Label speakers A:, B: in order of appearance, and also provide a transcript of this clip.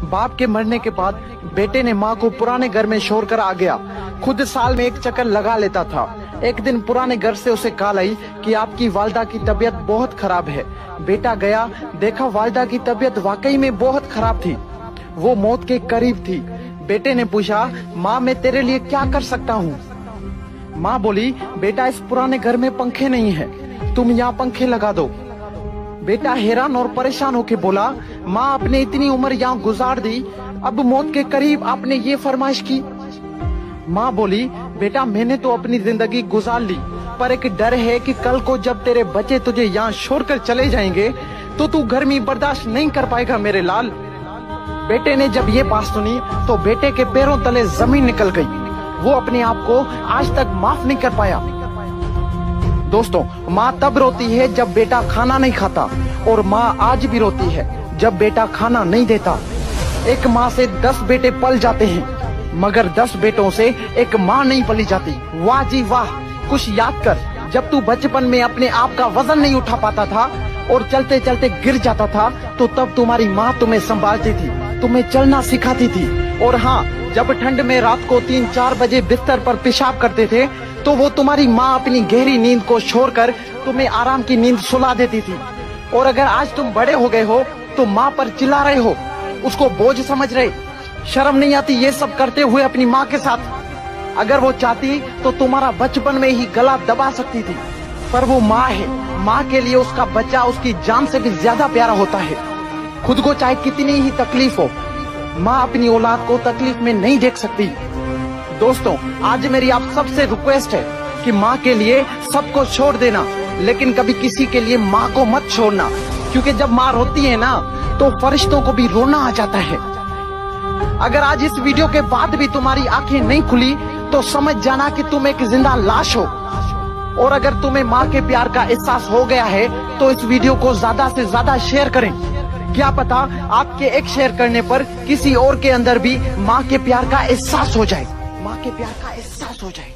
A: बाप के मरने के बाद बेटे ने माँ को पुराने घर में छोड़ कर आ गया। खुद साल में एक चक्कर लगा लेता था। एक दिन पुराने घर से उसे कॉल आई कि आपकी वालिदा की तबीयत बहुत खराब है। बेटा गया, देखा वालिदा की तबीयत वाकई में बहुत खराब थी, वो मौत के करीब थी। बेटे ने पूछा, माँ मैं तेरे लिए क्या कर सकता हूँ? माँ बोली, बेटा इस पुराने घर में पंखे नहीं है, तुम यहाँ पंखे लगा दो। बेटा हैरान और परेशान होके बोला, माँ आपने इतनी उम्र यहाँ गुजार दी, अब मौत के करीब आपने ये फरमाइश की। माँ बोली, बेटा मैंने तो अपनी जिंदगी गुजार ली, पर एक डर है कि कल को जब तेरे बच्चे तुझे यहाँ छोड़कर चले जाएंगे तो तू गर्मी बर्दाश्त नहीं कर पाएगा मेरे लाल। बेटे ने जब ये बात सुनी तो बेटे के पैरों तले जमीन निकल गई। वो अपने आप को आज तक माफ नहीं कर पाया। दोस्तों, माँ तब रोती है जब बेटा खाना नहीं खाता, और माँ आज भी रोती है जब बेटा खाना नहीं देता। एक माँ से 10 बेटे पल जाते हैं, मगर 10 बेटों से एक माँ नहीं पली जाती। वाह जी वाह। कुछ याद कर, जब तू बचपन में अपने आप का वजन नहीं उठा पाता था और चलते चलते गिर जाता था, तो तब तुम्हारी माँ तुम्हें संभालती थी, तुम्हें चलना सिखाती थी। और हाँ, जब ठंड में रात को 3-4 बजे बिस्तर पर पेशाब करते थे तो वो तुम्हारी माँ अपनी गहरी नींद को छोड़कर तुम्हें आराम की नींद सुला देती थी। और अगर आज तुम बड़े हो गए हो तो माँ पर चिल्ला रहे हो, उसको बोझ समझ रहे, शर्म नहीं आती ये सब करते हुए अपनी माँ के साथ? अगर वो चाहती तो तुम्हारा बचपन में ही गला दबा सकती थी, पर वो माँ है। माँ के लिए उसका बच्चा उसकी जान से भी ज्यादा प्यारा होता है। खुद को चाहे कितनी ही तकलीफ हो, माँ अपनी औलाद को तकलीफ में नहीं देख सकती। दोस्तों, आज मेरी आप सबसे रिक्वेस्ट है कि माँ के लिए सबको छोड़ देना, लेकिन कभी किसी के लिए माँ को मत छोड़ना, क्योंकि जब माँ रोती है ना तो फरिश्तों को भी रोना आ जाता है। अगर आज इस वीडियो के बाद भी तुम्हारी आंखें नहीं खुली तो समझ जाना कि तुम एक जिंदा लाश हो। और अगर तुम्हें माँ के प्यार का एहसास हो गया है तो इस वीडियो को ज्यादा से ज्यादा शेयर करें। क्या पता आपके एक शेयर करने पर किसी और के अंदर भी माँ के प्यार का एहसास हो जाए, माँ के प्यार का एहसास हो जाए।